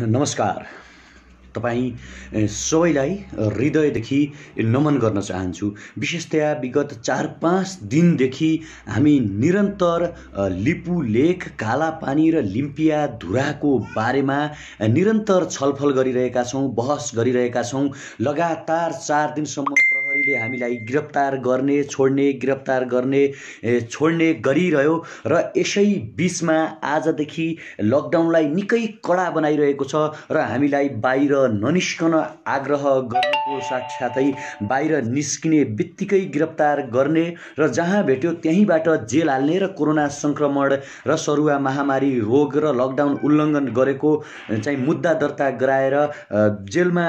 नमस्कार। तपाईँ सबैलाई हृदयदेखि नमन गर्न चाहन्छु। विशेषतया विगत 4-5 दिनदेखि हामी निरन्तर लिपुलेख, कालापानी र लिम्पिया धुराको बारेमा निरन्तर छलफल गरिरहेका छौँ, बहस गरिरहेका छौँ। लगातार 4 दिनसम्म प्रहरीले हामीलाई गिरफ्तार गर्ने, छोड्ने, गिरफ्तार गर्ने, छोड्ने गरिरह्यो र यसै बिचमा आजदेखि लकडाउनलाई निकै कडा बनाइरहेको छ र हामीलाई बाहिर ननिस्कन आग्रह गर्नुको साथसाथै बाहिर निस्किने बित्तिकै गिरफ्तार गर्ने र जहाँ भेट्यो त्यहीँबाट जेल हाल्ने र कोरोना संक्रमण र सरुवा महामारी रोग र लकडाउन उल्लङ्घन गरेको चाहिँ मुद्दा दर्ता गराएर जेलमा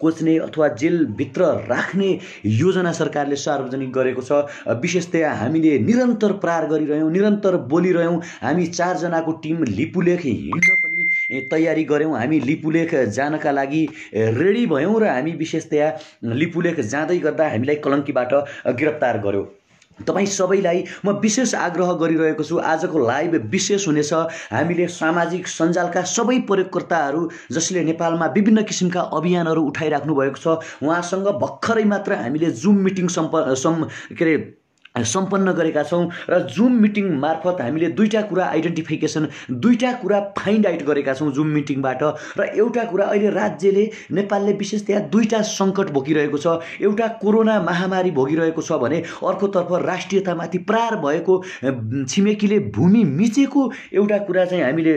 कोच्ने अथवा जेलभित्र राख्ने योजना सरकारले सार्वजनिक गरेको छ। विशेषतया हामीले निरन्तर प्रहार गरिरह्यौँ, निरन्तर बोलिरह्यौँ। हामी 4 जनाको टिम लिपुलेख हिँड्न पनि तयारी गऱ्यौँ। हामी लिपुलेख जानका लागि रेडी भयौँ र हामी विशेषतया लिपुलेख जाँदै गर्दा हामीलाई कलङ्कीबाट गिरफ्तार गर्यो। तपाईँ सबैलाई म विशेष आग्रह गरिरहेको छु। आजको लाइभ विशेष हुनेछ। हामीले सामाजिक सञ्जालका सबै प्रयोगकर्ताहरू जसले नेपालमा विभिन्न किसिमका अभियानहरू उठाइराख्नु भएको छ, उहाँसँग भर्खरै मात्र हामीले जुम मिटिङ सम्पन्न गरेका छौँ र जुम मिटिङ मार्फत हामीले दुईटा कुरा आइडेन्टिफिकेसन, दुईटा कुरा फाइन्ड आउट गरेका छौँ जुम मिटिङबाट। र एउटा कुरा, अहिले राज्यले, नेपालले विशेषतया दुईटा सङ्कट भोगिरहेको छ। एउटा कोरोना महामारी भोगिरहेको छ भने अर्कोतर्फ राष्ट्रियतामाथि प्रहार भएको, छिमेकीले भूमि मिचेको एउटा कुरा चाहिँ हामीले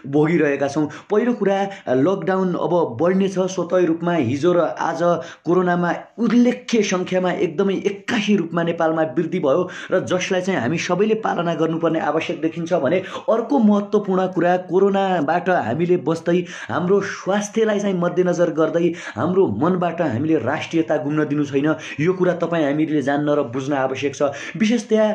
भोगिरहेका छौँ। पहिलो कुरा, लकडाउन अब बढ्नेछ स्वतः रूपमा। हिजो र आज कोरोनामा उल्लेख्य सङ्ख्यामा एकदमै 81 रूपमा नेपालमा वृद्धि भयो र जसलाई चाहिँ हामी सबैले पालना गर्नुपर्ने आवश्यक देखिन्छ भने अर्को महत्त्वपूर्ण कुरा, कोरोनाबाट हामीले बस्दै हाम्रो स्वास्थ्यलाई चाहिँ मध्यनजर गर्दै हाम्रो मनबाट हामीले राष्ट्रियता गुम्न दिनु छैन। यो कुरा तपाईँ हामीले जान्न र बुझ्न आवश्यक छ। विशेषतया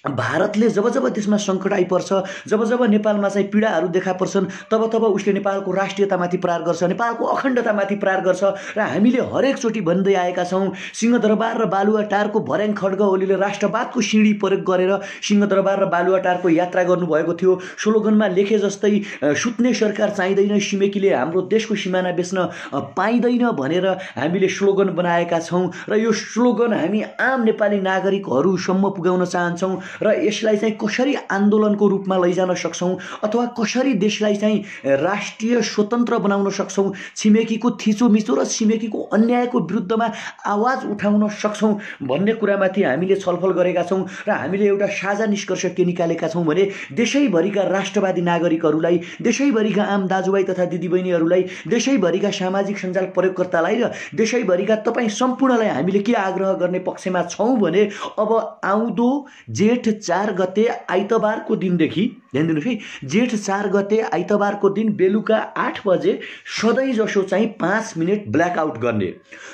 भारतले जब जब देशमा सङ्कट आइपर्छ, जब जब नेपालमा चाहिँ पीडाहरू देखा पर्छन्, तब तब उसले नेपालको राष्ट्रियतामाथि प्रहार गर्छ, नेपालको अखण्डतामाथि प्रहार गर्छ। र हामीले हरेकचोटि भन्दै आएका छौँ, सिंहदरबार र बालुवाटारको भर्याङ खड्ग ओलीले राष्ट्रवादको सिँढी प्रयोग गरेर सिंहदरबार र बालुवाटारको यात्रा गर्नुभएको थियो। स्लोगनमा लेखे जस्तै सुत्ने सरकार चाहिँदैन, छिमेकीले हाम्रो देशको सिमाना बेच्न पाइँदैन भनेर हामीले स्लोगन बनाएका छौँ र यो स्लोगन हामी आम नेपाली नागरिकहरूसम्म पुर्याउन चाहन्छौँ र यसलाई चाहिँ कसरी आन्दोलनको रूपमा लैजान सक्छौँ अथवा कसरी देशलाई चाहिँ राष्ट्रिय स्वतन्त्र बनाउन सक्छौँ, छिमेकीको थिचोमिचो र छिमेकीको अन्यायको विरुद्धमा आवाज उठाउन सक्छौँ भन्ने कुरामाथि हामीले छलफल गरेका छौँ। र हामीले एउटा साझा निष्कर्ष के निकालेका छौँ भने देशैभरिका राष्ट्रवादी नागरिकहरूलाई, देशैभरिका आम दाजुभाइ तथा दिदीबहिनीहरूलाई, देशैभरिका सामाजिक सञ्जाल प्रयोगकर्तालाई र देशैभरिका तपाईँ सम्पूर्णलाई हामीले के आग्रह गर्ने पक्षमा छौँ भने अब आउँदो जेठ 4 गते आइतबारको दिनदेखि, ध्यान दिनुहोस् है, जेठ 4 गते आइतबारको दिन बेलुका 8 बजे सधैँ जसो चाहिँ 5 मिनट ब्ल्याकआउट गर्ने।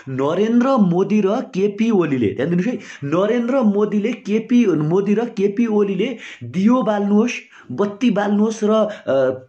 नरेन्द्र मोदी र केपी ओलीले, ध्यान दिनुहोस् है, नरेन्द्र मोदी र केपी ओलीले दियो बाल्नुहोस्, बत्ती बाल्नुहोस् र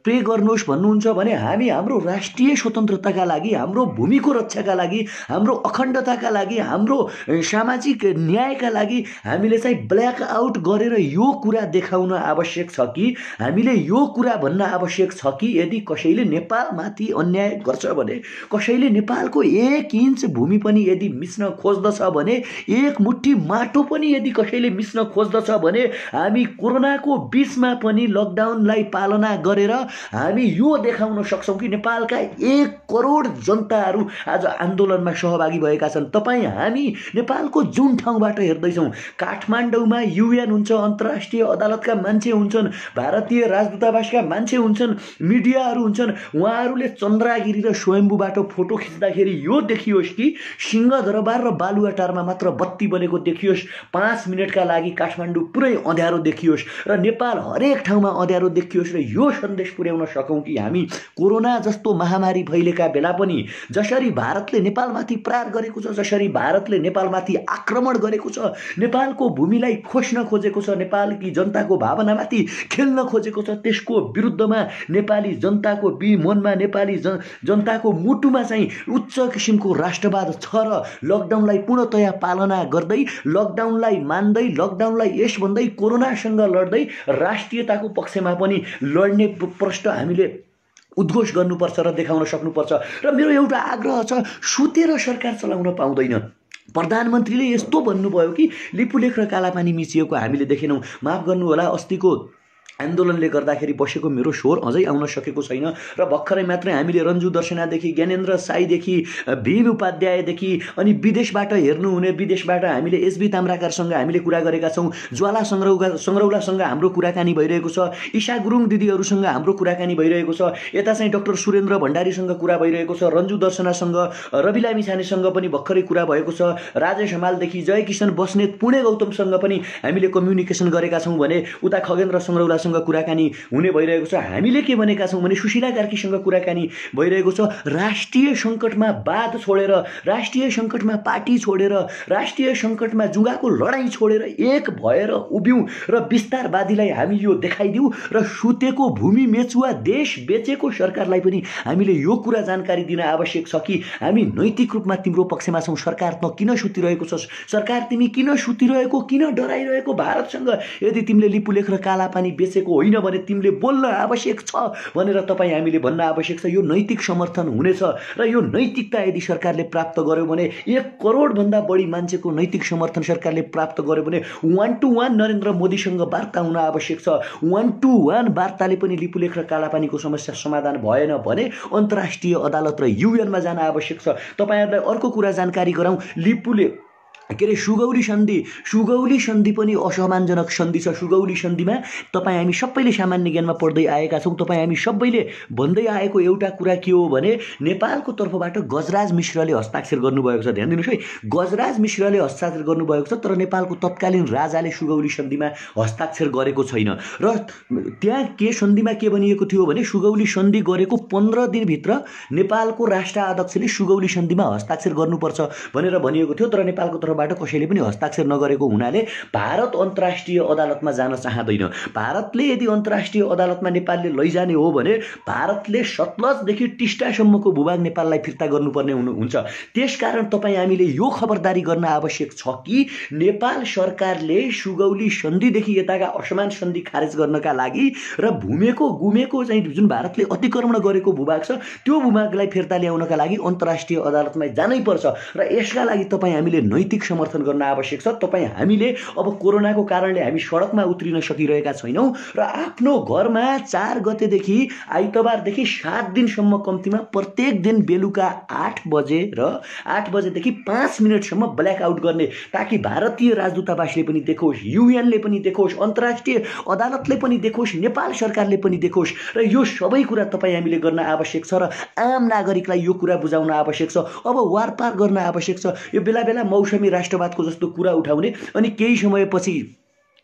प्रे गर्नुहोस् भन्नुहुन्छ भने हामी हाम्रो राष्ट्रिय स्वतन्त्रताका लागि, हाम्रो भूमिको रक्षाका लागि, हाम्रो अखण्डताका लागि, हाम्रो सामाजिक न्यायका लागि हामीले चाहिँ ब्ल्याकआउट गरेर यो कुरा देखाउन आवश्यक छ कि, हामीले यो कुरा भन्न आवश्यक छ कि यदि कसैले नेपालमाथि अन्याय गर्छ भने, कसैले नेपालको 1 इन्च भूमि पनि यदि मिच्न खोज्दछ भने, 1 मुट्ठी माटो पनि यदि कसैले मिच्न खोज्दछ भने, हामी कोरोनाको बिचमा पनि लकडाउनलाई पालना गरेर हामी यो देखाउन सक्छौँ कि नेपालका 1 करोड जनताहरू आज आन्दोलनमा सहभागी भएका छन्। तपाईँ हामी नेपालको जुन ठाउँबाट हेर्दैछौँ, काठमाडौँमा युएन हुन्छ, अन्तर्राष्ट्रिय अदालतका मान्छे हुन्छन्, भारतीय राजदूतावासका मान्छे हुन्छन्, मिडियाहरू हुन्छन्, उहाँहरूले चन्द्रागिरी र स्वयम्भूबाट फोटो खिच्दाखेरि यो देखियोस् कि सिंहदरबार र बालुवाटारमा मात्र बत्ती बलेको देखियोस्, 5 मिनटका लागि काठमाडौँ पुरै अँध्यारो देखियोस् र नेपाल हरेक ठाउँमा अँध्यारो देखियोस् र यो सन्देश पुर्याउन सकौँ कि हामी कोरोना जस्तो महामारी फैलेका बेला पनि जसरी भारतले नेपालमाथि प्रहार गरेको छ, जसरी भारतले नेपालमाथि आक्रमण गरेको छ, नेपालको भूमिलाई खोज्न खोजेको छ, नेपालकी जनताको भावनामाथि खेल्न खोजेको छ, त्यसको विरुद्धमा नेपाली जनताको मनमा, नेपाली जनताको मुटुमा चाहिँ उच्च किसिमको राष्ट्रवाद छ र लकडाउनलाई पूर्णतया पालना गर्दै, लकडाउनलाई मान्दै, लकडाउनलाई यस भन्दै, कोरोनासँग लड्दै राष्ट्रियताको पक्षमा पनि लड्ने प्रश्न हामीले उद्घोष गर्नुपर्छ र देखाउन सक्नुपर्छ। र मेरो एउटा आग्रह छ, सुतेर सरकार चलाउन पाउँदैन। प्रधानमन्त्रीले यस्तो भन्नुभयो कि लिपुलेख र कालापानी मिचिएको हामीले देखेनौँ। माफ गर्नुहोला, अस्तिको आन्दोलनले गर्दाखेरि बसेको मेरो स्वर अझै आउन सकेको छैन र भर्खरै मात्रै हामीले रन्जु दर्शनादेखि, ज्ञानेन्द्र साईदेखि, भीम उपाध्यायदेखि, अनि विदेशबाट हेर्नुहुने, विदेशबाट हामीले एसबी ताम्राकारसँग हामीले कुरा गरेका छौँ, ज्वाला सङ्ग्रौलासँग हाम्रो कुराकानी भइरहेको छ, ईशा गुरुङ दिदीहरूसँग हाम्रो कुराकानी भइरहेको छ, यता चाहिँ डाक्टर सुरेन्द्र भण्डारीसँग कुरा भइरहेको छ, रन्जु दर्शनासँग, रवि लामिछानेसँग पनि भर्खरै कुरा भएको छ, राजेश हमालदेखि जयकिशन बस्नेत, पुणे गौतमसँग पनि हामीले कम्युनिकेसन गरेका छौँ भने उता खगेन्द्र सङ्ग्रौला कुराकानी हुने भइरहेको छ। हामीले के भनेका छौँ भने सुशीला कार्कीसँग कुराकानी भइरहेको छ। राष्ट्रिय सङ्कटमा वाद छोडेर, राष्ट्रिय सङ्कटमा पार्टी छोडेर, राष्ट्रिय सङ्कटमा जुगाको लडाईँ छोडेर एक भएर उभियौँ र विस्तारवादीलाई हामी यो देखाइदिउँ र सुतेको भूमि मेचुवा देश बेचेको सरकारलाई पनि हामीले यो कुरा जानकारी दिन आवश्यक छ कि हामी नैतिक रूपमा तिम्रो पक्षमा छौँ। सरकार त किन सुतिरहेको छस्? सरकार तिमी किन सुतिरहेको, किन डराइरहेको भारतसँग? यदि तिमीले लिपुलेख र कालापानी बेचेको होइन भने तिमीले बोल्न आवश्यक छ भनेर तपाईँ हामीले भन्न आवश्यक छ। यो नैतिक समर्थन हुनेछ र यो नैतिकता यदि सरकारले प्राप्त गर्यो भने, 1 करोडभन्दा बढी मान्छेको नैतिक समर्थन सरकारले प्राप्त गर्यो भने 1-to-1 नरेन्द्र मोदीसँग वार्ता हुन आवश्यक छ। 1-to-1 वार्ताले पनि लिपुलेख र कालापानीको समस्या समाधान भएन भने अन्तर्राष्ट्रिय अदालत र युएनमा जान आवश्यक छ। तपाईँहरूलाई अर्को कुरा जानकारी गराउँ, सुगौली सन्धि पनि असम्मानजनक सन्धि छ। सुगौली सन्धिमा तपाईँ हामी सबैले सामान्य ज्ञानमा पढ्दै आएका छौँ। तपाईँ हामी सबैले भन्दै आएको एउटा कुरा के हो भने नेपालको तर्फबाट गजराज मिश्रले हस्ताक्षर गर्नुभएको छ। ध्यान दिनुहोस् है, गजराज मिश्रले हस्ताक्षर गर्नुभएको छ, तर नेपालको तत्कालीन राजाले सुगौली सन्धिमा हस्ताक्षर गरेको छैन। र त्यहाँ सन्धिमा के भनिएको थियो भने सुगौली सन्धि गरेको 15 दिनभित्र नेपालको राष्ट्र अध्यक्षले सुगौली सन्धिमा हस्ताक्षर गर्नुपर्छ भनेर भनिएको थियो। तर नेपालको तर्फबाट कसैले पनि हस्ताक्षर नगरेको हुनाले भारत अन्तर्राष्ट्रिय अदालतमा जान चाहँदैन। भारतले यदि अन्तर्राष्ट्रिय अदालतमा नेपालले लैजाने हो भने भारतले सतलजदेखि टिस्टासम्मको भूभाग नेपाललाई फिर्ता गर्नुपर्ने हुन्छ। त्यसकारण तपाईँ हामीले यो खबरदारी गर्न आवश्यक छ कि नेपाल सरकारले सुगौली सन्धिदेखि यताका असमान सन्धि खारेज गर्नका लागि र गुमेको चाहिँ जुन भारतले अतिक्रमण गरेको भूभाग छ त्यो भूभागलाई फिर्ता ल्याउनका लागि अन्तर्राष्ट्रिय अदालतमा जानै पर्छ। र यसका लागि तपाईँ हामीले नैतिक समर्थन गर्न आवश्यक छ। तपाईँ हामीले अब कोरोनाको कारणले हामी सडकमा उत्रिन सकिरहेका छैनौँ र आफ्नो घरमा 4 गतेदेखि आइतबारदेखि 7 दिनसम्म कम्तीमा प्रत्येक दिन बेलुका 8 बजे र 8 बजेदेखि 5 मिनटसम्म ब्ल्याकआउट गर्ने, ताकि भारतीय राजदूतावासले पनि देखोस्, युएनले पनि देखोस्, अन्तर्राष्ट्रिय अदालतले पनि देखोस्, नेपाल सरकारले पनि देखोस्। र यो सबै कुरा तपाईँ हामीले गर्न आवश्यक छ र आम नागरिकलाई यो कुरा बुझाउन आवश्यक छ। अब वारपार गर्न आवश्यक छ। यो बेला बेला मौसमी राष्ट्रवादको जस्तो कुरा उठाउने अनि केही समयपछि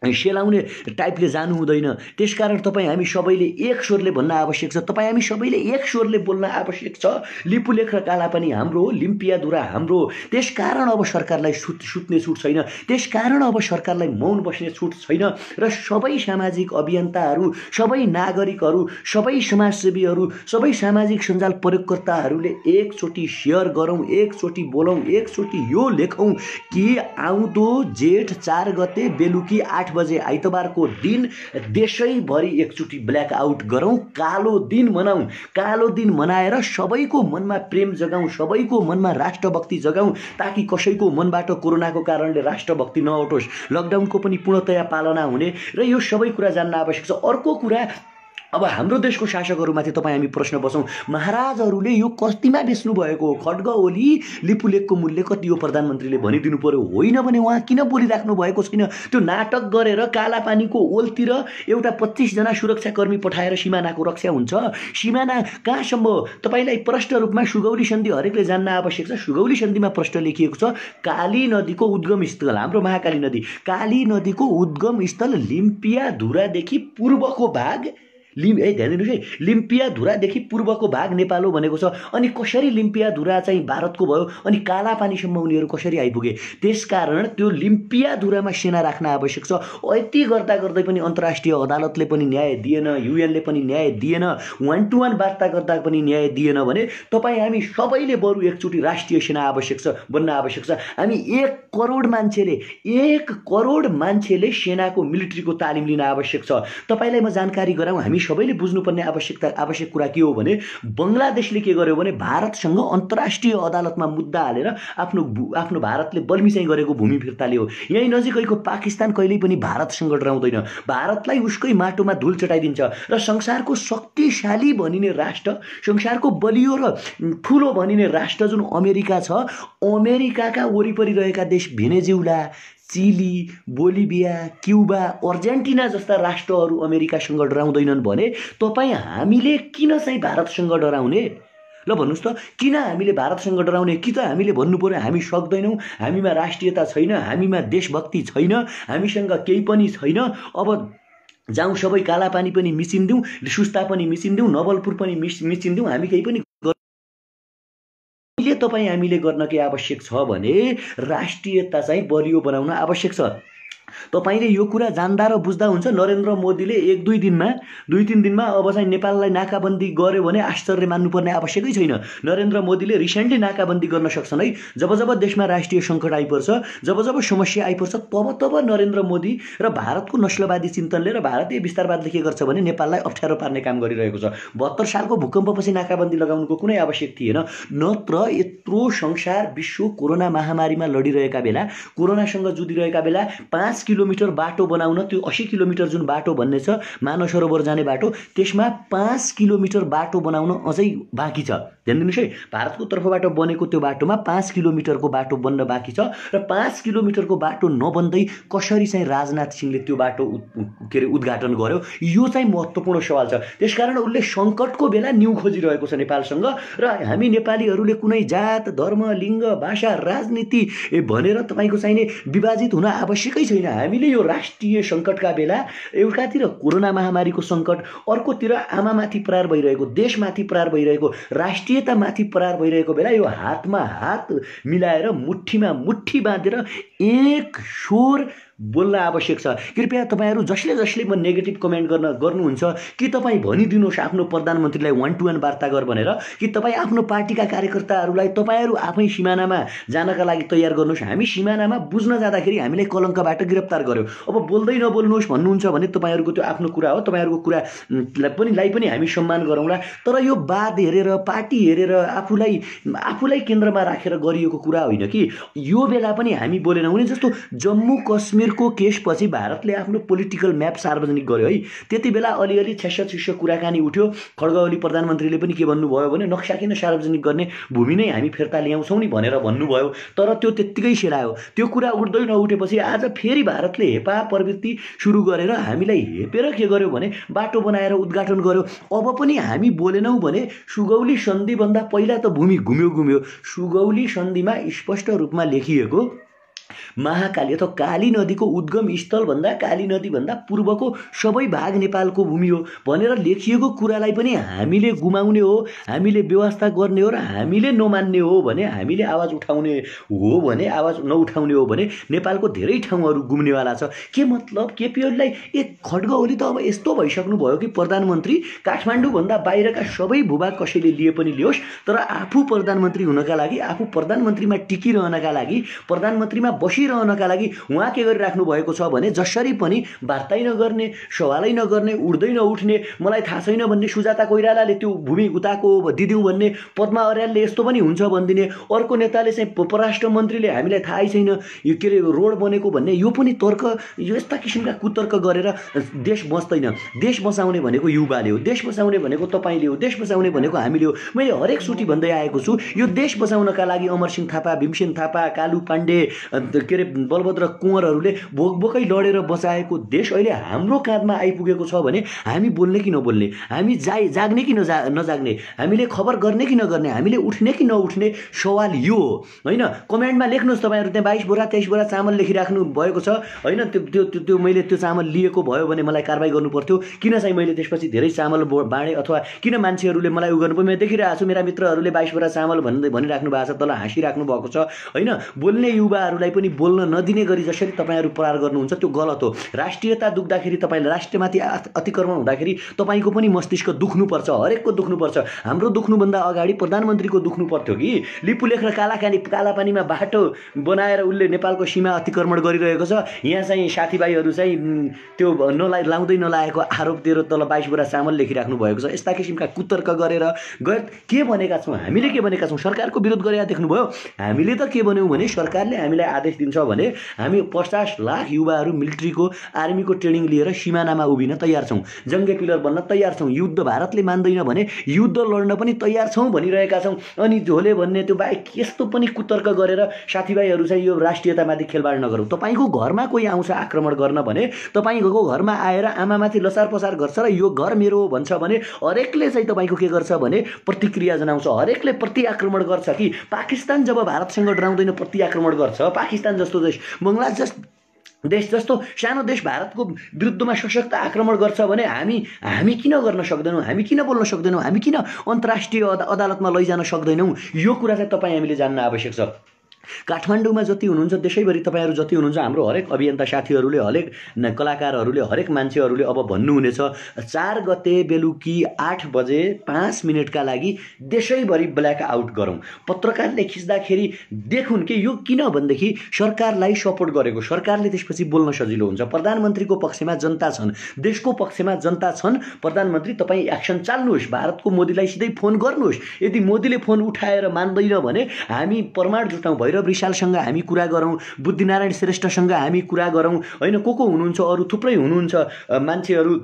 सेलाउने टाइपले जानु हुँदैन। त्यसकारण तपाईँ हामी सबैले एक स्वरले भन्न आवश्यक छ, तपाईँ हामी सबैले एक स्वरले बोल्न आवश्यक छ। लिपुलेख र कालापानी हाम्रो हो, लिम्पियाधुरा हाम्रो हो। त्यसकारण अब सरकारलाई सुत्ने छुट छैन, त्यसकारण अब सरकारलाई मौन बस्ने छुट छैन। र सबै सामाजिक अभियन्ताहरू, सबै नागरिकहरू, सबै समाजसेवीहरू, सबै सामाजिक सञ्जाल प्रयोगकर्ताहरूले एकचोटि सेयर गरौँ, एकचोटि बोलौँ, एकचोटि यो लेखौँ कि आउँदो जेठ 4 गते बेलुकी 8 बजे आइतबारको दिन देशैभरि एकचोटि ब्ल्याकआउट गरौँ, कालो दिन मनाउँ। कालो दिन मनाएर सबैको मनमा प्रेम जगाउँ, सबैको मनमा राष्ट्रभक्ति जगाउँ, ताकि कसैको मनबाट कोरोनाको कारणले राष्ट्रभक्ति नउठोस्, लकडाउनको पनि पूर्णतया पालना हुने र यो सबै कुरा जान्न आवश्यक छ। अर्को कुरा, अब हाम्रो देशको शासकहरूमाथि तपाईँ हामी प्रश्न बसौँ, महाराजहरूले यो कतिमा बेच्नु भएको हो? खड्ग ओली लिपुलेखको मूल्य कति हो प्रधानमन्त्रीले भनिदिनु पर्यो, होइन भने उहाँ किन बोलिराख्नु भएको छैन? त्यो नाटक गरेर कालापानीको ओलतिर एउटा 25 जना सुरक्षाकर्मी पठाएर सिमानाको रक्षा हुन्छ। सिमाना कहाँसम्म हो? तपाईँलाई प्रष्ट रूपमा सुगौली सन्धि हरेकले जान्न आवश्यक छ। सुगौली सन्धिमा प्रष्ट लेखिएको छ काली नदीको उद्गम स्थल, हाम्रो महाकाली नदी, काली नदीको उद्गम स्थल लिम्पियाधुरादेखि पूर्वको भाग ध्यान दिनुहोस् है, लिम्पियाधुरादेखि पूर्वको भाग नेपाल हो भनेको छ। अनि कसरी लिम्पियाधुरा चाहिँ भारतको भयो अनि कालापानीसम्म उनीहरू कसरी आइपुगे? त्यसकारण त्यो लिम्पियाधुरामा सेना राख्न आवश्यक छ। यति गर्दा गर्दै पनि अन्तर्राष्ट्रिय अदालतले पनि न्याय दिएन, युएनले पनि न्याय दिएन, 1-to-1 वार्ता गर्दा पनि न्याय दिएन भने तपाईँ हामी सबैले बरु एकचोटि राष्ट्रिय सेना आवश्यक छ बन्न आवश्यक छ। हामी 1 करोड मान्छेले सेनाको मिलिट्रीको तालिम लिन आवश्यक छ। तपाईँलाई म जानकारी गराउँ, हामी हामी सबैले बुझ्नुपर्ने आवश्यक कुरा के हो भने बङ्गलादेशले के गर्यो भने भारतसँग अन्तर्राष्ट्रिय अदालतमा मुद्दा हालेर आफ्नो भारतले बल्मिसाइ गरेको भूमि फिर्ता लियो। यही नजिकैको पाकिस्तान कहिल्यै पनि भारतसँग डराउँदैन, भारतलाई उसकै माटोमा धुल चटाइदिन्छ र संसारको शक्तिशाली भनिने राष्ट्र, संसारको बलियो र ठुलो भनिने राष्ट्र जुन अमेरिका छ, अमेरिकाका वरिपरि रहेका देश भेनेजुला, चिली, बोलिभिया, क्युबा, अर्जेन्टिना जस्ता राष्ट्रहरू अमेरिकासँग डराउँदैनन् भने तपाईँ हामीले किन चाहिँ भारतसँग डराउने? ल भन्नुहोस् त, किन हामीले भारतसँग डराउने? कि त हामीले भन्नु पर्यो हामी सक्दैनौँ, हामीमा राष्ट्रियता छैन, हामीमा देशभक्ति छैन, हामीसँग केही पनि छैन, अब जाउँ सबै कालापानी पनि मिसिन्दिउँ, सुस्ता पनि मिसिन्दिउँ, नवलपुर पनि मिसिन्दिउँ, हामी केही पनि तपाईँ हामीले गर्न के आवश्यक छ भने राष्ट्रियता चाहिँ बलियो बनाउन आवश्यक छ। तपाईले यो कुरा जान्दा र बुझ्दा हुन्छ नरेन्द्र मोदीले 2-3 दिनमा अब चाहिँ नेपाललाई नाकाबन्दी गर्यो भने आश्चर्य मान्नुपर्ने आवश्यकै छैन। नरेन्द्र मोदीले रिसेन्टली नाकाबन्दी गर्न सक्छन् है। जब जब देशमा राष्ट्रिय सङ्कट आइपर्छ, जब जब समस्या आइपर्छ, तब नरेन्द्र मोदी र भारतको नस्लवादी चिन्तनले र भारतीय विस्तारवादले के गर्छ भने नेपाललाई अप्ठ्यारो पार्ने काम गरिरहेको छ। 72 सालको भूकम्पपछि नाकाबन्दी लगाउनुको कुनै आवश्यक थिएन। नत्र यत्रो संसार विश्व कोरोना महामारीमा लडिरहेका बेला, कोरोनासँग जुधिरहेका बेला 5 किलोमिटर बाटो बनाउन, त्यो 80 किलोमिटर जुन बाटो भन्ने छ मानव सरोवर जाने बाटो, त्यसमा 5 किलोमिटर बाटो बनाउन अझै बाँकी छ। ध्यान दिनुहोस् है, भारतको तर्फबाट बनेको त्यो बाटोमा 5 किलोमिटरको बाटो बन्न बाँकी छ र 5 किलोमिटरको बाटो नबन्दै कसरी चाहिँ राजनाथ सिंहले त्यो बाटो उद्घाटन गर्यो, यो चाहिँ महत्त्वपूर्ण सवाल छ। त्यसकारण उसले सङ्कटको बेला न्यु खोजिरहेको छ नेपालसँग र हामी नेपालीहरूले कुनै जात, धर्म, लिङ्ग, भाषा, राजनीति भनेर तपाईँको चाहिने विभाजित हुन आवश्यकै छैन। हामीले यो राष्ट्रिय सङ्कटका बेला एउटातिर कोरोना महामारीको सङ्कट, अर्कोतिर आमामाथि प्रहार भइरहेको, देशमाथि प्रहार भइरहेको, राष्ट्रियतामाथि प्रहार भइरहेको बेला यो हातमा हात मिलाएर मुठ्ठीमा मुठ्ठी बाँधेर एक स्वर बोल्न आवश्यक छ। कृपया तपाईहरु जसले म नेगेटिभ कमेन्ट गर्नुहुन्छ कि तपाईँ भनिदिनुहोस् आफ्नो प्रधानमन्त्रीलाई 1-to-1 वार्ता गर भनेर, कि तपाईँ आफ्नो पार्टीका कार्यकर्ताहरूलाई तपाईहरु आफै सिमानामा जानका लागि तयार गर्नुहोस्। हामी सिमानामा बुझ्न जाँदाखेरि हामीलाई कलङ्कबाट गिरफ्तार गर्यो। अब बोल्दै नबोल्नुहोस् भन्नुहुन्छ भने तपाईहरुको त्यो आफ्नो कुरा हो, तपाईहरुको कुरालाई पनि हामी सम्मान गरौँला। तर यो वाद हेरेर, पार्टी हेरेर, आफूलाई केन्द्रमा राखेर गरिएको कुरा होइन कि। यो बेला पनि हामी बोलेनौँ भने जस्तो जम्मू कश्मीर को केसपछि भारतले आफ्नो पोलिटिकल म्याप सार्वजनिक गर्यो है। त्यति बेला अलिअलि छ्यास्स कुराकानी उठ्यो। खड्ग ओली प्रधानमन्त्रीले पनि के भन्नुभयो भने नक्सा किन सार्वजनिक गर्ने, भूमि नै हामी फिर्ता ल्याउँछौँ नि भनेर भन्नुभयो। तर त्यो त्यत्तिकै सेलायो। त्यो कुरा उठ्दै नउठेपछि आज फेरि भारतले हेपा प्रवृत्ति सुरु गरेर हामीलाई हेपेर के गर्यो भने बाटो बनाएर उद्घाटन गर्यो। अब पनि हामी बोलेनौँ भने सुगौली सन्धि भन्दा पहिला त भूमि घुम्यो। सुगौली सन्धिमा स्पष्ट रूपमा लेखिएको महाकाली अथवा काली नदीको उद्गम स्थल भन्दा काली नदी भन्दा पूर्वको सबै भाग नेपालको भूमि हो भनेर लेखिएको कुरालाई पनि हामीले गुमाउने हो, हामीले व्यवस्था गर्ने हो र हामीले नमान्ने हो भने, हामीले आवाज उठाउने हो भने, आवाज नउठाउने हो भने नेपालको धेरै ठाउँहरू गुम्नेवाला छ। के मतलब केपी ओलीलाई खड्ग ओली त अब यस्तो भइसक्नु भयो कि प्रधानमन्त्री काठमाडौँ भन्दा बाहिरका सबै भूभाग कसैले लिए पनि लियोस्, तर आफू प्रधानमन्त्री हुनका लागि, आफू प्रधानमन्त्रीमा टिकिरहनका लागि, प्रधानमन्त्रीमा बसिरहनका लागि उहाँ के गरिराख्नु भएको छ भने जसरी पनि वार्तै नगर्ने, सवालै नगर्ने, उड्दै नउठ्ने, मलाई थाहा छैन भन्ने, सुजाता कोइरालाले त्यो भूमि उताको दिदिउँ भन्ने, पद्मा अर्यालले यस्तो पनि हुन्छ भनिदिने, अर्को नेताले चाहिँ परराष्ट्र मन्त्रीले हामीलाई थाहै छैन यो के अरे रोड बनेको भन्ने, यो पनि तर्क, यो यस्ता किसिमका कुतर्क गरेर देश बस्दैन। देश बचाउने भनेको युवाले हो, देश बचाउने भनेको तपाईँले हो, देश बचाउने भनेको हामीले हो। मैले हरेक चोटि भन्दै आएको छु, यो देश बचाउनका लागि अमरसिंह थापा, भीमसेन थापा, कालु पाण्डे, के अरे बलभद्र कुँवरहरूले भोकभोकै लडेर बचाएको देश अहिले हाम्रो काँधमा आइपुगेको छ भने हामी बोल्ने कि नबोल्ने, हामी जाग्ने कि नजाग्ने, हामीले खबर गर्ने कि नगर्ने, हामीले उठ्ने कि नउठ्ने, सवाल यो हो होइन। कमेन्टमा लेख्नुहोस् तपाईँहरू, त्यहाँ 22 बोरा 23 बोरा चामल लेखिराख्नु भएको छ होइन। त्यो मैले त्यो चामल लिएको भयो भने मलाई कारबाही गर्नु पर्थ्यो। किन चाहिँ मैले त्यसपछि धेरै चामल बाँडेँ अथवा किन मान्छेहरूले मलाई गर्नु पर्यो? मैले देखिरहेको छु मेरा मित्रहरूले 22 बोरा चामल भनिराख्नु भएको छ, तल हाँसिराख्नु भएको छ होइन। बोल्ने युवाहरूलाई पनि बोल्न नदिने गरी जसरी तपाईहरु प्रहार गर्नुहुन्छ त्यो गलत हो। राष्ट्रियता दुख्दाखेरि तपाईले राष्ट्रमाथि अतिक्रमण हुँदाखेरि तपाईको पनि मस्तिष्क दुख्नुपर्छ, हरेकको दुख्नुपर्छ। हाम्रो दुख्नुभन्दा अगाडि प्रधानमन्त्रीको दुख्नु पर्थ्यो कि लिपुलेख र कालापानीमा बाटो बनाएर उसले नेपालको सीमा अतिक्रमण गरिरहेको छ। यहाँ चाहिँ साथीभाइहरू चाहिँ त्यो लाउँदै नलाएको आरोप दिएर तल 22 बोरा चामल लेखिराख्नु भएको छ। यस्ता किसिमका कुतर्क गरेर के भनेका छौँ हामीले, के भनेका छौँ? सरकारको विरोध गरेर देख्नुभयो। हामीले त के भन्यौँ भने सरकारले हामीलाई आदेश दिन्छ भने हामी 50 लाख युवाहरू मिलिट्रीको आर्मीको ट्रेनिङ लिएर सिमानामा उभिन तयार छौँ, जङ्गे पिलर बन्न तयार छौँ। युद्ध भारतले मान्दैन भने युद्ध लड्न पनि तयार छौँ भनिरहेका छौँ। अनि झोले भन्ने त्यो बाहेक यस्तो पनि कुतर्क गरेर साथीभाइहरू चाहिँ यो राष्ट्रियतामाथि खेलबाड नगरौँ। तपाईँको घरमा कोही आउँछ आक्रमण गर्न भने तपाईँको घरमा आएर आमामाथि लसार पसार गर्छ र यो घर मेरो हो भन्छ भने हरेकले चाहिँ तपाईँको के गर्छ भने प्रतिक्रिया जनाउँछ, हरेकले प्रति आक्रमण गर्छ कि पाकिस्तान जब भारतसँग डराउँदैन प्रति आक्रमण गर्छ। पाकिस्तान जस्तो देश, बङ्गलादेश देश जस्तो सानो देश भारतको विरुद्धमा सशक्त आक्रमण गर्छ भने हामी किन गर्न सक्दैनौँ? हामी किन बोल्न सक्दैनौँ? हामी किन अन्तर्राष्ट्रिय अदालतमा लैजान सक्दैनौँ? यो कुरा चाहिँ तपाईँ हामीले जान्न आवश्यक छ। काठमाडौँमा जति हुनुहुन्छ देशैभरि तपाईहरु जति हुनुहुन्छ हाम्रो हरेक अभियन्ता साथीहरूले, हरेक कलाकारहरूले, हरेक मान्छेहरूले अब भन्नुहुनेछ 4 गते बेलुकी 8 बजे 5 मिनेटका लागि देशैभरि ब्ल्याक आउट गरौँ। पत्रकारले खिच्दाखेरि देखुन् कि यो किन भन्देखि सरकारलाई सपोर्ट गरेको, सरकारले त्यसपछि बोल्न सजिलो हुन्छ। प्रधानमन्त्रीको पक्षमा जनता छन्, देशको पक्षमा जनता छन्। प्रधानमन्त्री तपाईँ एक्सन चाल्नुहोस्, भारतको मोदीलाई सिधै फोन गर्नुहोस्। यदि मोदीले फोन उठाएर मान्दैन भने हामी प्रमाण जुटाउँ, भैरव रिसालसँग हामी कुरा गरौँ, बुद्धिनारायण श्रेष्ठसँग हामी कुरा गरौँ, हैन को हुनुहुन्छ, अरू थुप्रै हुनुहुन्छ मान्छेहरू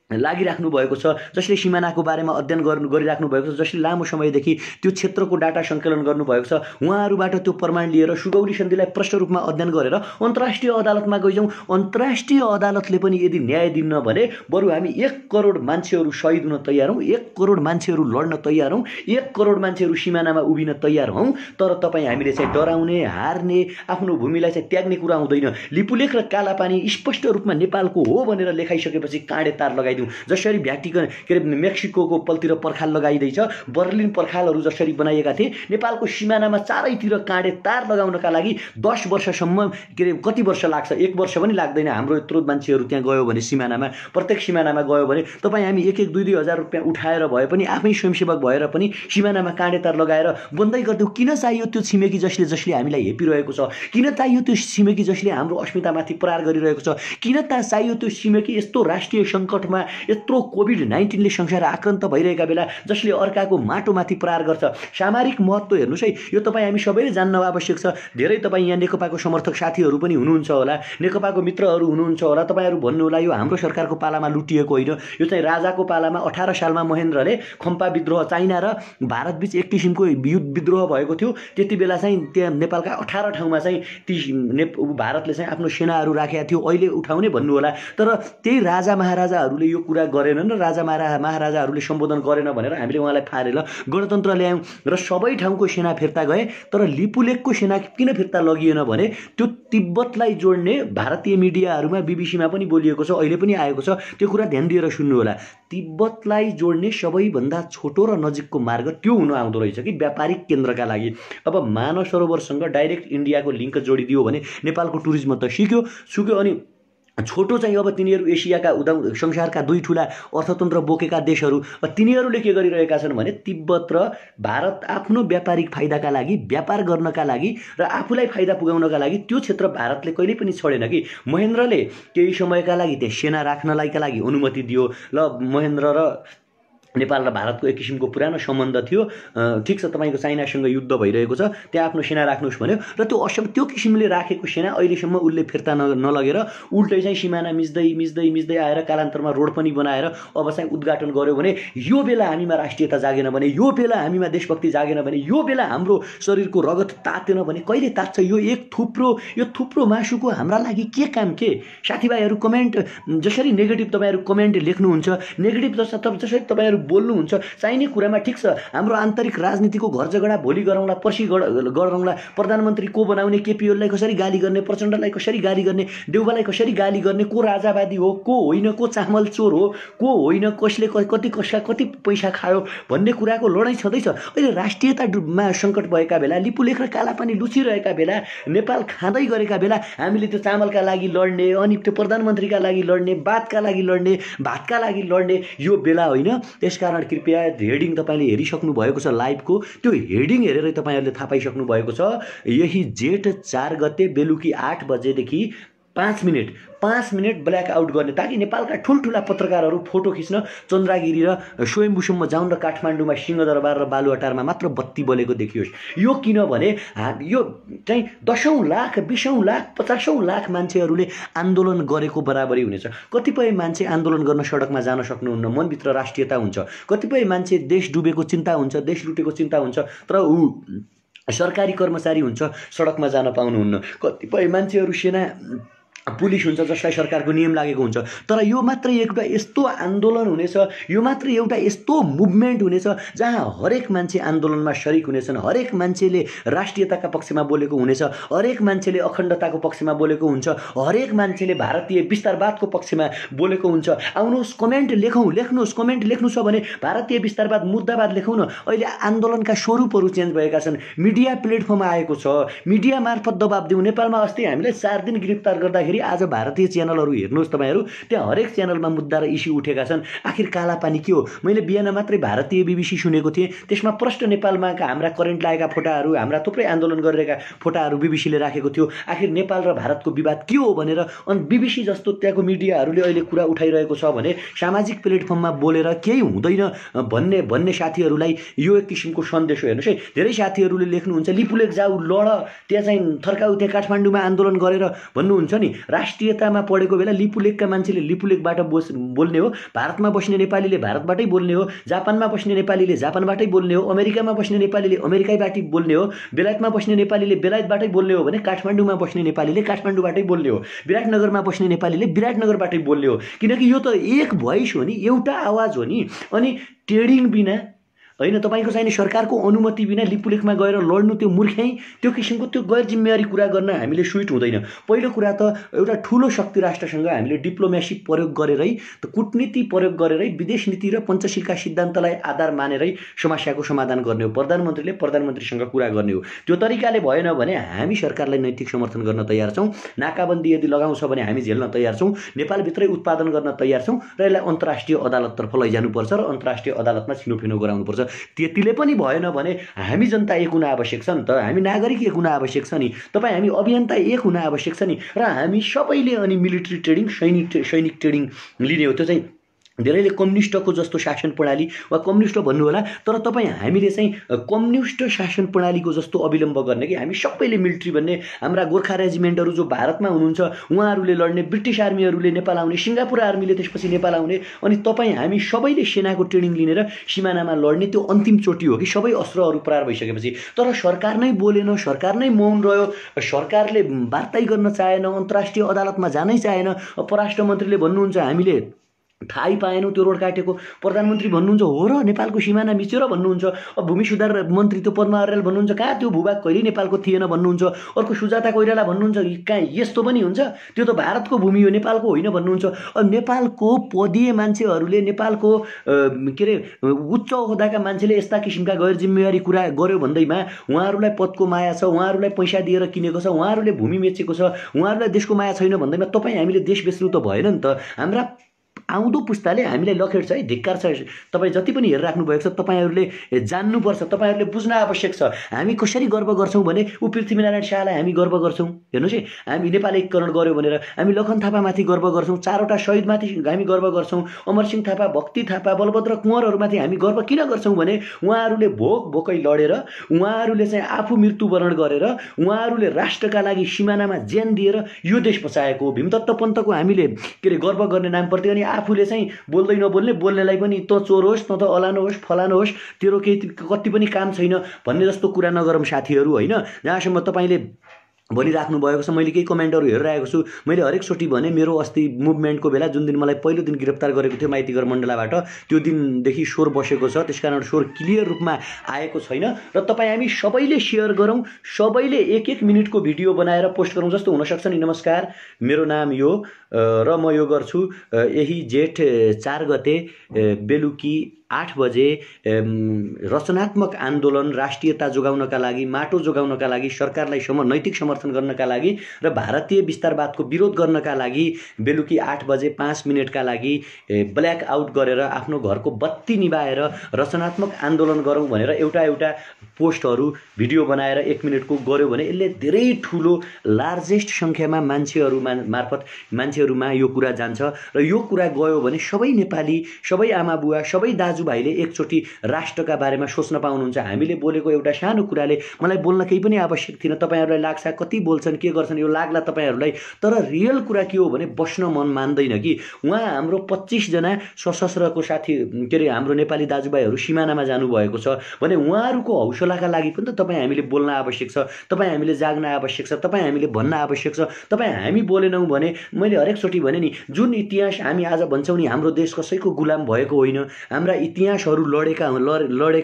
लागिराख्नु भएको छ, जसले सिमानाको बारेमा अध्ययन गरिराख्नु भएको छ, जसले लामो समयदेखि त्यो क्षेत्रको डाटा सङ्कलन गर्नुभएको छ। उहाँहरूबाट त्यो प्रमाण लिएर सुगौरी सन्धिलाई प्रष्ट रूपमा अध्ययन गरेर अन्तर्राष्ट्रिय अदालतमा गइजाउँ। अन्तर्राष्ट्रिय अदालतले पनि यदि न्याय दिन्न भने बरु हामी 1 करोड मान्छेहरू शहीद हुन तयार हौँ, 1 करोड मान्छेहरू लड्न तयार हौँ, 1 करोड मान्छेहरू सिमानामा उभिन तयार हौँ। तर तपाईँ हामीले चाहिँ डराउने, हार्ने, आफ्नो भूमिलाई चाहिँ त्याग्ने कुरा आउँदैन। लिपुलेख र कालापानी स्पष्ट रूपमा नेपालको हो भनेर लेखाइसकेपछि काँडे तार लगाइ जसरी भ्याटिकन के अरे मेक्सिकोको पलतिर पर्खाल लगाइदैछ, बर्लिन पर्खालहरू जसरी बनाइएका थिए, नेपालको सिमानामा चारैतिर काँडे तार लगाउनका लागि 10 वर्षसम्म के अरे कति वर्ष लाग्छ? 1 वर्ष पनि लाग्दैन। हाम्रो यत्रो मान्छेहरू त्यहाँ गयो भने सिमानामा, प्रत्येक सिमानामा गयो भने तपाईँ हामी 1-1, 2-2 हजार रुपियाँ उठाएर भए पनि आफै स्वयंसेवक भएर पनि सिमानामा काँडे तार लगाएर बन्दै गरिदिउँ। किन चाहियो त्यो छिमेकी जसले हामीलाई हेपिरहेको छ? किन चाहियो त्यो छिमेकी जसले हाम्रो अस्मितामाथि प्रहार गरिरहेको छ? किन चाहियो त्यो छिमेकी यस्तो राष्ट्रिय सङ्कटमा, यत्रो कोभिड-19 ले संसार आक्रान्त भइरहेका बेला जसले अर्काको माटोमाथि प्रहार गर्छ? सामरिक महत्त्व हेर्नुहोस् है, यो तपाईँ हामी सबैले जान्न आवश्यक छ। धेरै तपाईँ यहाँ नेकपाको समर्थक साथीहरू पनि हुनुहुन्छ होला, नेकपाको मित्रहरू हुनुहुन्छ होला। तपाईँहरू भन्नुहोला यो हाम्रो सरकारको पालामा लुटिएको होइन, यो चाहिँ राजाको पालामा 18 सालमा महेन्द्रले खम्पा विद्रोह, चाइना र भारतबीच एक किसिमको युद्ध विद्रोह भएको थियो। त्यति बेला चाहिँ त्यहाँ नेपालका 18 ठाउँमा चाहिँ भारतले चाहिँ आफ्नो सेनाहरू राखेका थियो। अहिले उठाउने भन्नुहोला, तर त्यही राजा महाराजाहरूले यो कुरा गरेनन् र राजा महाराजाहरूले सम्बोधन गरेन भनेर हामीले उहाँलाई फारेर गणतन्त्र ल्यायौँ र सबै ठाउँको सेना फिर्ता गए। तर लिपुलेखको सेना किन फिर्ता लगिएन भने त्यो तिब्बतलाई जोड्ने भारतीय मिडियाहरूमा बीबीसीमा पनि बोलिएको छ, अहिले पनि आएको छ। त्यो कुरा ध्यान दिएर सुन्नु होला। तिब्बतलाई जोड्ने सबैभन्दा छोटो र नजिकको मार्ग त्यो हुन आउँदो रहेछ कि व्यापारिक केन्द्रका लागि। अब मानव सरोवरसँग डाइरेक्ट इन्डियाको लिङ्क जोडिदियो भने नेपालको टुरिज्म त सुक्यो। अनि छोटो चाहिँ अब तिनीहरू एसियाका संसारका 2 ठुला अर्थतन्त्र बोकेका देशहरू, तिनीहरूले के गरिरहेका छन् भने तिब्बत र भारत आफ्नो व्यापारिक फाइदाका लागि, व्यापार गर्नका लागि र आफूलाई फाइदा पुगाउनका लागि त्यो क्षेत्र भारतले कहिल्यै पनि छोडेन कि। महेन्द्रले केही समयका लागि त्यहाँ सेना राख्नलाईका लागि अनुमति दियो। ल महेन्द्र र नेपाल र भारतको एक किसिमको पुरानो सम्बन्ध थियो। ठिक छ, तपाईँको चाइनासँग युद्ध भइरहेको छ, त्यहाँ आफ्नो सेना राख्नुहोस् भन्यो र त्यो किसिमले राखेको सेना अहिलेसम्म उसले फिर्ता नलगेर उल्टै चाहिँ सिमाना मिच्दै आएर कालान्तरमा रोड पनि बनाएर अब चाहिँ उद्घाटन गर्यो भने यो बेला हामीमा राष्ट्रियता जागेन भने, यो बेला हामीमा देशभक्ति जागेन भने, यो बेला हाम्रो शरीरको रगत तातेन भने कहिले तात्छ? यो थुप्रो मासुको हाम्रा लागि के काम के? साथीभाइहरू कमेन्ट जसरी नेगेटिभ तपाईँहरू कमेन्ट लेख्नुहुन्छ, नेगेटिभ जसरी तपाईँहरू बोल्नुहुन्छ चाहिने कुरामा ठिक छ हाम्रो आन्तरिक राजनीतिको घर झगडा भोलि गरौँला पर्सि गरौँला प्रधानमन्त्री को बनाउने केपी ओलीलाई कसरी गाली गर्ने प्रचण्डलाई कसरी गाली गर्ने देउबालाई कसरी गाली गर्ने को राजावादी हो को होइन को चामल चोर हो को होइन कसले कति कसलाई कति पैसा खायो भन्ने कुराको लडाइँ छँदैछ। अहिले राष्ट्रियतामा सङ्कट भएका बेला लिपुलेख र कालापानी लुचिरहेका बेला नेपाल खाँदै गरेका बेला हामीले त्यो चामलका लागि लड्ने अनि त्यो प्रधानमन्त्रीका लागि लड्ने बातका लागि लड्ने भातका लागि लड्ने यो बेला होइन। त्यसकारण कृपया हेडिङ तपाईँले हेरिसक्नु भएको छ लाइभको त्यो हेडिङ हेरेरै तपाईँहरूले थाहा पाइसक्नु भएको छ यही जेठ 4 गते बेलुकी 8 बजेदेखि 5 मिनट ब्ल्याक आउट गर्ने ताकि नेपालका ठुल्ठुला पत्रकारहरू फोटो खिच्न चन्द्रागिरी र स्वयम्भूसम्म जाउन् र काठमाडौँमा सिंहदरबार र बालुवाटारमा मात्र बत्ती बलेको देखियोस्। यो किनभने यो चाहिँ 10औं लाख 20औं लाख 50औं लाख मान्छेहरूले आन्दोलन गरेको बराबरी हुनेछ। कतिपय मान्छे आन्दोलन गर्न सडकमा जान सक्नुहुन्न मनभित्र राष्ट्रियता हुन्छ, कतिपय मान्छे देश डुबेको चिन्ता हुन्छ देश लुटेको चिन्ता हुन्छ तर ऊ सरकारी कर्मचारी हुन्छ सडकमा जान पाउनुहुन्न, कतिपय मान्छेहरू सेना पुलिस हुन्छ जसलाई सरकारको नियम लागेको हुन्छ। तर यो मात्र एउटा यस्तो आन्दोलन हुनेछ यो मात्र एउटा यस्तो मुभमेन्ट हुनेछ जहाँ हरेक मान्छे आन्दोलनमा शरिक हुनेछन्, हरेक मान्छेले राष्ट्रियताका पक्षमा बोलेको हुनेछ, हरेक मान्छेले अखण्डताको पक्षमा बोलेको हुन्छ, हरेक मान्छेले भारतीय विस्तारवादको पक्षमा बोलेको हुन्छ। आउनुहोस् कमेन्ट लेख्नुहोस् कमेन्ट लेख्नु छ भने भारतीय विस्तारवाद मुद्दावाद लेखौँ न। अहिले आन्दोलनका स्वरूपहरू चेन्ज भएका छन्, मिडिया प्लेटफर्म आएको छ, मिडिया मार्फत दबाब दिउँ। नेपालमा अस्ति हामीले 4 दिन गिरफ्तार गर्दाखेरि आज भारतीय च्यानलहरू हेर्नुहोस् तपाईहरु त्यहाँ हरेक च्यानलमा मुद्दा र इस्यु उठेका छन्। आखिर कालापानी के हो? मैले बिहान मात्रै भारतीय बीबीसी सुनेको थिएँ, त्यसमा प्रष्ट नेपालमा हाम्रा करेन्ट लागेका फोटाहरू हाम्रा थुप्रै आन्दोलन गरिरहेका फोटाहरू बीबीसीले राखेको थियो। आखिर नेपाल र भारतको विवाद के हो भनेर अनि बीबीसी जस्तो त्यहाँको मिडियाहरूले अहिले कुरा उठाइरहेको छ भने सामाजिक प्लेटफर्ममा बोलेर केही हुँदैन भन्ने साथीहरूलाई यो एक किसिमको सन्देश हो। हेर्नुहोस् है, धेरै साथीहरूले लेख्नुहुन्छ लिपुलेख जाऊ लड, त्यहाँ चाहिँ थर्काउ, त्यहाँ काठमाडौँमा आन्दोलन गरेर भन्नुहुन्छ नि। राष्ट्रियतामा पढेको बेला लिपुलेखका मान्छेले लिपुलेखबाट बोल्ने हो, भारतमा बस्ने नेपालीले भारतबाटै बोल्ने हो, जापानमा बस्ने नेपालीले जापानबाटै बोल्ने हो, अमेरिकामा बस्ने नेपालीले अमेरिकैबाटै बोल्ने हो, बेलायतमा बस्ने नेपालीले बेलायतबाटै बोल्ने हो भने काठमाडौँमा बस्ने नेपालीले काठमाडौँबाटै बोल्ने हो, विराटनगरमा बस्ने नेपालीले विराटनगरबाटै बोल्ने हो। किनकि यो त एक भोइस हो नि, एउटा आवाज हो नि। अनि ट्रेडिङ बिना होइन, तपाईको चाहिने सरकारको अनुमति बिना लिपुलेखमा गएर लड्नु त्यो मूर्ख्याइ, त्यो किसिमको त्यो गैर जिम्मेवारी कुरा गर्न हामीले सुइट हुँदैन। पहिलो कुरा त एउटा ठुलो शक्ति राष्ट्रसँग हामीले डिप्लोमेसी प्रयोग गरेरै, कूटनीति प्रयोग गरेरै, विदेश नीति र पञ्चशीलका सिद्धान्तलाई आधार मानेरै समस्याको समाधान गर्ने हो। प्रधानमन्त्रीले प्रधानमन्त्रीसँग कुरा गर्ने हो। त्यो तरिकाले भएन भने हामी सरकारलाई नैतिक समर्थन गर्न तयार छौँ। नाकाबन्दी यदि लगाउँछ भने हामी झेल्न तयार छौँ, नेपालभित्रै उत्पादन गर्न तयार छौँ र यसलाई अन्तर्राष्ट्रिय अदालततर्फ लैजानुपर्छ र अन्तर्राष्ट्रिय अदालतमा छिनोफिनो गराउनुपर्छ। त्यतिले पनि भएन भने हामी जनता एक हुन आवश्यक छ नि त, हामी नागरिक एक हुन आवश्यक छ नि, तपाईँ हामी अभियन्ता एक हुन आवश्यक छ नि। र हामी सबैले अनि मिलिट्री ट्रेडिङ सैनिक ट्रेडिङ लिने हो। त्यो चाहिँ धेरैले कम्युनिस्टको जस्तो शासन प्रणाली वा कम्युनिस्ट भन्नु होला, तर तपाईँ हामीले चाहिँ कम्युनिस्ट शासन प्रणालीको जस्तो अविलम्ब गर्ने कि हामी सबैले मिलिट्री भन्ने। हाम्रा गोर्खा रेजिमेन्टहरू जो भारतमा हुनुहुन्छ उहाँहरूले लड्ने, ब्रिटिस आर्मीहरूले नेपाल आउने, सिङ्गापुर आर्मीले त्यसपछि नेपाल आउने, अनि तपाईँ हामी सबैले सेनाको ट्रेनिङ लिनेर सिमानामा लड्ने त्यो अन्तिम चोटि हो कि सबै अस्त्रहरू प्रहार भइसकेपछि। तर सरकार नै बोलेन, सरकार नै मौन रह्यो, सरकारले वार्ता गर्न चाहेन, अन्तर्राष्ट्रिय अदालतमा जानै चाहेन। परराष्ट्र मन्त्रीले भन्नुहुन्छ हामीले थाहै पाएनौँ त्यो रोड काटेको, प्रधानमन्त्री भन्नुहुन्छ हो र नेपालको सिमाना मिच्यो र भन्नुहुन्छ, अब भूमि सुधार मन्त्री त्यो पद्मा अर्याल भन्नुहुन्छ कहाँ त्यो भूभाग कहिले नेपालको थिएन भन्नुहुन्छ, अर्को सुजाता कोइराला भन्नुहुन्छ कहाँ यस्तो पनि हुन्छ, त्यो त भारतको भूमि हो नेपालको होइन भन्नुहुन्छ। अब नेपालको पदीय मान्छेहरूले, नेपालको के अरे उच्च ओहदाका मान्छेले यस्ता किसिमका गैर जिम्मेवारी कुरा गर्यो भन्दैमा उहाँहरूलाई पदको माया छ, उहाँहरूलाई पैसा दिएर किनेको छ, उहाँहरूले भूमि बेचेको छ, उहाँहरूलाई देशको माया छैन भन्दैमा तपाईँ हामीले देश बेच्नु त भएन नि त। हाम्रा आउँदो पुस्ताले हामीलाई लखेट्छ है, धिक्कार छ। तपाईँ जति पनि हेरिराख्नु भएको छ तपाईँहरूले जान्नुपर्छ, तपाईँहरूले बुझ्न आवश्यक छ। हामी कसरी गर्व गर्छौँ भने ऊ पृथ्वीनारायण शाहलाई हामी गर्व गर्छौँ। हेर्नुहोस् है, हामी नेपाल एकीकरण गऱ्यो भनेर हामी लखन थापामाथि गर्व गर्छौँ, 4वटा शहीदमाथि हामी गर्व गर्छौँ, अमरसिंह थापा, भक्ति थापा, बलभद्र कुँवरहरूमाथि हामी गर्व किन गर्छौँ भने उहाँहरूले भोकै लडेर, उहाँहरूले चाहिँ आफू मृत्युवरण गरेर, उहाँहरूले राष्ट्रका लागि सिमानामा ज्यान दिएर यो देश बचाएको हो। भीमदत्त पन्तको हामीले के अरे गर्व गर्ने नाम पर्थ्यो, अनि आफूले चाहिँ बोल्दै नबोल्ने, बोल्नेलाई पनि त चोर होस्, न त अलानो होस्, फलानो होस्, तेरो केही कति पनि काम छैन भन्ने जस्तो कुरा नगरौँ साथीहरू होइन। जहाँसम्म तपाईँले भनिराख्नु भएको छ। मैले केही कमेन्टहरू हेरिरहेको छु। मैले हरेकचोटि भने मेरो अस्ति मुभमेन्टको बेला जुन दिन मलाई पहिलो दिन गिरफ्तार गरेको थियो माइतीघर मण्डलाबाट, त्यो दिनदेखि स्वर बसेको छ, त्यसकारण स्वर क्लियर रूपमा आएको छैन। र तपाईँ हामी सबैले सेयर गरौँ, सबैले 1-1 मिनटको भिडियो बनाएर पोस्ट गरौँ जस्तो हुनसक्छ नि। नमस्कार, मेरो नाम यो र म यो गर्छु। यही जेठ 4 गते बेलुकी 8 बजे रचनात्मक आन्दोलन, राष्ट्रियता जोगाउनका लागि, माटो जोगाउनका लागि, सरकारलाई नैतिक समर्थन गर्नका लागि र भारतीय विस्तारवादको विरोध गर्नका लागि बेलुकी 8 बजे 5 मिनटका लागि ब्ल्याक आउट गरेर आफ्नो घरको बत्ती निभाएर रचनात्मक आन्दोलन गरौँ भनेर एउटा पोस्टहरू भिडियो बनाएर 1 मिनटको गर्यो भने यसले धेरै ठुलो लार्जेस्ट सङ्ख्यामा मान्छेहरूमा यो कुरा जान्छ। र यो कुरा गयो भने सबै नेपाली, सबै आमा बुवा, सबै दाजुभाइले एकचोटि राष्ट्रका बारेमा सोच्न पाउनुहुन्छ। हामीले बोलेको एउटा सानो कुराले मलाई बोल्न केही पनि आवश्यक थिएन। तपाईँहरूलाई लाग्छ कति बोल्छन्, के गर्छन्, यो लाग्ला तपाईँहरूलाई, तर रियल कुरा के हो भने बस्न मन मान्दैन कि। उहाँ हाम्रो 25 जना सशस्त्रको साथी के अरे हाम्रो नेपाली दाजुभाइहरू सिमानामा जानुभएको छ भने उहाँहरूको हौसलाका लागि पनि त तपाईँ हामीले बोल्न आवश्यक छ, तपाईँ हामीले जाग्न आवश्यक छ, तपाईँ हामीले भन्न आवश्यक छ। तपाईँ हामी बोलेनौँ भने, मैले हरेकचोटि भने नि, जुन इतिहास हामी आज भन्छौँ नि हाम्रो देश कसैको गुलाम भएको होइन, हाम्रा इतिहासहरू लडेका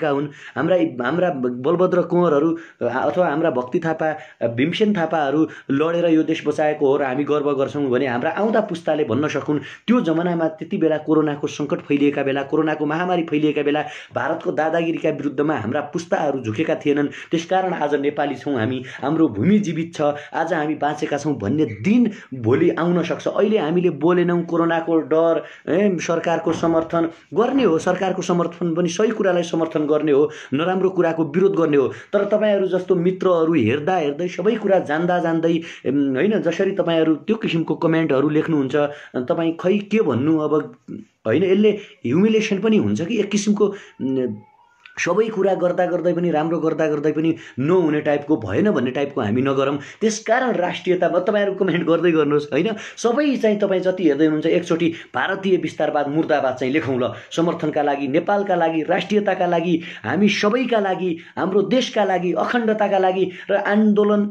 हुन्। हाम्रा बलभद्र कुँवरहरू अथवा हाम्रा भक्ति थापा, भीमसेन थापाहरू लडेर यो देश बचाएको हो र हामी गर्व गर्छौँ भने हाम्रा आउँदा पुस्ताले भन्न सकुन् त्यो जमानामा त्यति बेला कोरोनाको सङ्कट फैलिएका बेला, कोरोनाको महामारी फैलिएका बेला भारतको दादागिरीका विरुद्धमा हाम्रा पुस्ताहरू झुकेका थिएनन्। त्यसकारण आज नेपाली छौँ हामी, हाम्रो भूमि जीवित छ, आज हामी बाँचेका छौँ भन्ने दिन भोलि आउन सक्छ। अहिले हामीले बोलेनौँ, कोरोनाको डर, सरकारको समर्थन गर्ने हो, सरकारको समर्थन पनि सही कुरालाई समर्थन गर्ने हो, नराम्रो कुराको विरोध गर्ने हो। तर तपाईँहरू जस्तो मित्रहरू हेर्दै सबै कुरा जान्दै होइन, जसरी तपाईँहरू त्यो किसिमको कमेन्टहरू लेख्नुहुन्छ, तपाईँ खै के भन्नु अब होइन। यसले ह्युमिलेसन पनि हुन्छ कि एक किसिमको सबै कुरा गर्दै पनि, राम्रो गर्दै पनि नहुने टाइपको, भएन भन्ने टाइपको हामी नगरौँ। त्यसकारण राष्ट्रियतामा तपाईँहरू कमेन्ट गर्दै गर्नुहोस् होइन। सबै चाहिँ तपाईँ जति हेर्दै हुनुहुन्छ एकचोटि भारतीय विस्तारवाद मुर्दाबाद चाहिँ लेखौँ ल, समर्थनका लागि, नेपालका लागि, राष्ट्रियताका लागि, हामी सबैका लागि, हाम्रो देशका लागि, अखण्डताका लागि। र आन्दोलन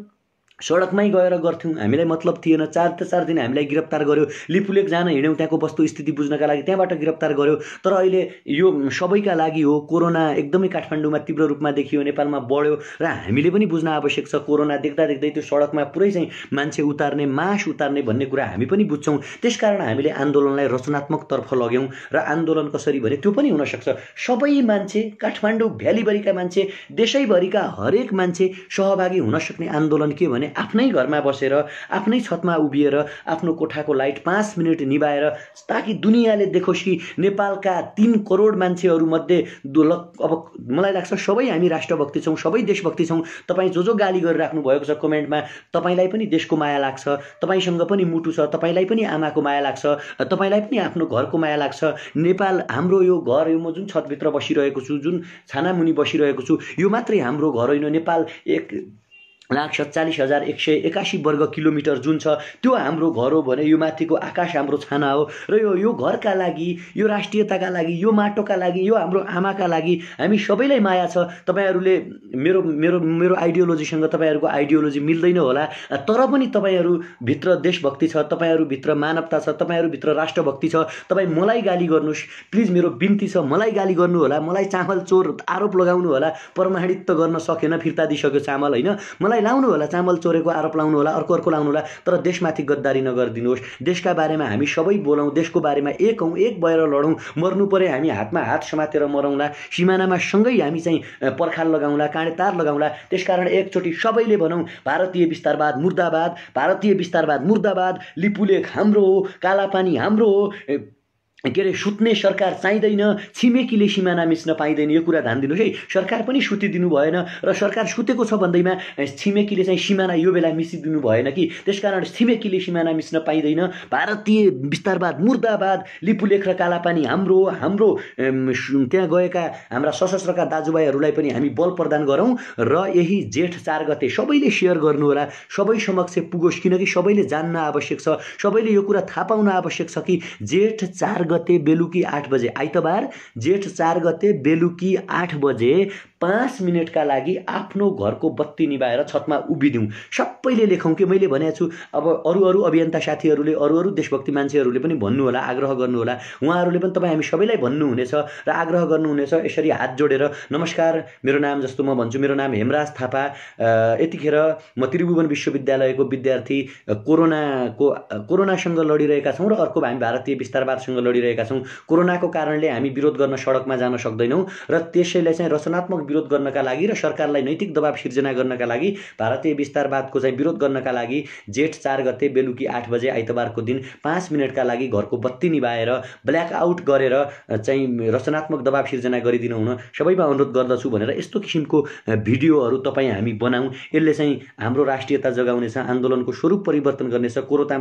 सडकमै गएर गर्थ्यौँ, हामीलाई मतलब थिएन। 4 दिन हामीलाई गिरफ्तार गर्यो, लिपुलेक जान हिँड्यौँ त्यहाँको वस्तुस्थिति बुझ्नका लागि, त्यहाँबाट गिरफ्तार गर्यो। तर अहिले यो सबैका लागि हो। कोरोना एकदमै काठमाडौँमा तीव्र रूपमा देखियो, नेपालमा बढ्यो र हामीले पनि बुझ्न आवश्यक छ। कोरोना देख्दै त्यो सडकमा पुरै चाहिँ मान्छे उतार्ने, मास उतार्ने भन्ने कुरा हामी पनि बुझ्छौँ। त्यसकारण हामीले आन्दोलनलाई रचनात्मकतर्फ लग्यौँ। र आन्दोलन कसरी भने त्यो पनि हुनसक्छ सबै मान्छे, काठमाडौँ भ्यालीभरिका मान्छे, देशैभरिका हरेक मान्छे सहभागी हुन सक्ने आन्दोलन के भने आफ्नै घरमा बसेर, आफ्नै छतमा उभिएर, आफ्नो कोठाको लाइट 5 मिनट निभाएर, ताकि दुनियाँले देखोस् कि नेपालका 3 करोड मान्छेहरूमध्ये अब मलाई लाग्छ सबै हामी राष्ट्रभक्ति छौँ, सबै देशभक्ति छौँ। तपाईँ जो गाली गरिराख्नु भएको छ कमेन्टमा, तपाईँलाई पनि देशको माया लाग्छ, तपाईँसँग पनि मुटु छ, तपाईँलाई पनि आमाको माया लाग्छ, तपाईँलाई पनि आफ्नो घरको माया लाग्छ। नेपाल हाम्रो यो घर, यो म जुन छतभित्र बसिरहेको छु, जुन छानामुनि बसिरहेको छु, यो मात्रै हाम्रो घर होइन। नेपाल 1,47,181 वर्ग किलोमिटर जुन छ त्यो हाम्रो घर हो भने यो माथिको आकाश हाम्रो छाना हो। र यो घरका लागि, यो राष्ट्रियताका लागि, यो माटोका लागि, यो हाम्रो आमाका लागि हामी सबैलाई माया छ। तपाईँहरूले मेरो आइडियोलोजीसँग तपाईँहरूको आइडियोलोजी मिल्दैन होला, तर पनि तपाईँहरूभित्र देशभक्ति छ, तपाईँहरूभित्र मानवता छ, तपाईँहरूभित्र राष्ट्रभक्ति छ। तपाईँ मलाई गाली गर्नुहोस् प्लिज, मेरो बिन्ती छ, मलाई गाली गर्नु होला, मलाई चामल चोर आरोप लगाउनु होला, प्रमाणित त गर्न सकेन, फिर्ता दिइसक्यो चामल होइन, मलाई लाउनु होला, चामल चोरेको आरोप लाउनु होला, अर्को लाउनु होला, तर देशमाथि गद्दारी नगरिदिनुहोस्। देशका बारेमा हामी सबै बोलौँ, देशको बारेमा एक हौँ, एक भएर लडौँ, मर्नु परे हामी हातमा हात समातेर मरौँला, सिमानामा सँगै हामी चाहिँ पर्खाल लगाउँला, काँडेतार लगाउँला। त्यसकारण एकचोटि सबैले भनौँ भारतीय विस्तारवाद मुर्दाबाद, भारतीय विस्तारवाद मुर्दाबाद, लिपुलेख हाम्रो हो, कालापानी हाम्रो हो, के अरे सुत्ने सरकार चाहिँदैन, छिमेकीले सिमाना मिच्न पाइँदैन। यो कुरा ध्यान दिनुहोस् है, सरकार पनि सुतिदिनु भएन र सरकार सुतेको छ भन्दैमा छिमेकीले चाहिँ सिमाना यो बेला मिचिदिनु भएन कि। त्यसकारण छिमेकीले सिमाना मिच्न पाइँदैन। भारतीय विस्तारवाद मुर्दाबाद, लिपुलेख र कालापानी हाम्रो हाम्रो त्यहाँ गएका हाम्रा सशस्त्रका दाजुभाइहरूलाई पनि हामी बल प्रदान गरौँ। र यही जेठ 4 गते सबैले सेयर गर्नु होला, सबै समक्ष पुगोस्, किनकि सबैले जान्न आवश्यक छ, सबैले यो कुरा थाहा पाउन आवश्यक छ कि जेठ 4 गते बेलुकी 8 बजे, आइतबार जेठ 4 गते बेलुकी 8 बजे 5 मिनेटका लागि आफ्नो घरको बत्ती निभाएर छतमा उभिदिउँ। सबैले लेखौँ कि मैले भनेको छु। अब अरू अभियन्ता साथीहरूले अरू देशभक्ति मान्छेहरूले पनि भन्नुहोला, आग्रह गर्नुहोला। उहाँहरूले पनि तपाईँ हामी सबैलाई भन्नुहुनेछ र आग्रह गर्नुहुनेछ यसरी हात जोडेर, नमस्कार, मेरो नाम जस्तो म भन्छु, मेरो नाम हेमराज थापा, यतिखेर म त्रिभुवन विश्वविद्यालयको विद्यार्थी, कोरोनासँग लडिरहेका छौँ र अर्को हामी भारतीय विस्तारवादसँग लडिरहेका छौँ। कोरोनाको कारणले हामी विरोध गर्न सडकमा जान सक्दैनौँ र त्यसैलाई चाहिँ रचनात्मक विरोध गर्नका लागि र सरकारलाई नैतिक दबाव सिर्जना गर्नका लागि, भारतीय विस्तारवादको चाहिँ विरोध गर्नका लागि जेठ 4 गते बेलुकी 8 बजे आइतबारको दिन 5 मिनेटका लागि घरको बत्ती निभाएर ब्ल्याकआउट गरेर चाहिँ रचनात्मक दबाव सिर्जना गरिदिनु हुन सबैमा अनुरोध गर्दछु भनेर यस्तो किसिमको भिडियोहरू तपाईँ हामी बनाऊँ। यसले चाहिँ हाम्रो राष्ट्रियता जगाउनेछ, आन्दोलनको स्वरूप परिवर्तन गर्नेछ,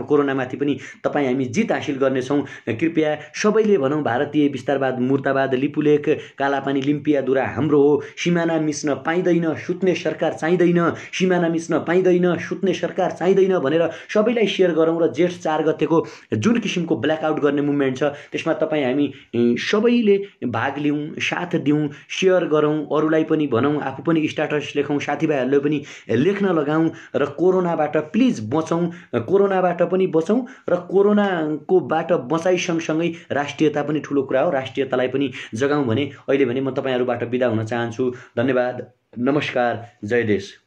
कोरोनामाथि पनि तपाईँ हामी जित हासिल गर्नेछौँ। कृपया सबैले भनौँ भारतीय विस्तारवाद मुर्दाबाद, लिपुलेख, कालापानी, लिम्पियादुरा हाम्रो हो, सिमाना मिच्न पाइँदैन, सुत्ने सरकार चाहिँदैन, सिमाना मिच्न पाइँदैन, सुत्ने सरकार चाहिँदैन भनेर सबैलाई सेयर गरौँ र जेठ 4 गतेको जुन किसिमको ब्ल्याकआउट गर्ने मुभमेन्ट छ त्यसमा तपाईँ हामी सबैले भाग लिउँ, साथ दिउँ, सेयर गरौँ, अरूलाई पनि भनौँ, आफू पनि स्ट्याटस लेखौँ, साथीभाइहरूले पनि लेख्न लगाउँ र कोरोनाबाट प्लिज बचौँ, कोरोनाबाट पनि बचौँ र कोरोनाकोबाट बचाइ सँगसँगै राष्ट्रियता पनि ठुलो कुरा हो, राष्ट्रियतालाई पनि जगाउँ भने अहिले भने म तपाईँहरूबाट बिदा हुन चाहन्छु। धन्यवाद, नमस्कार, जय देश।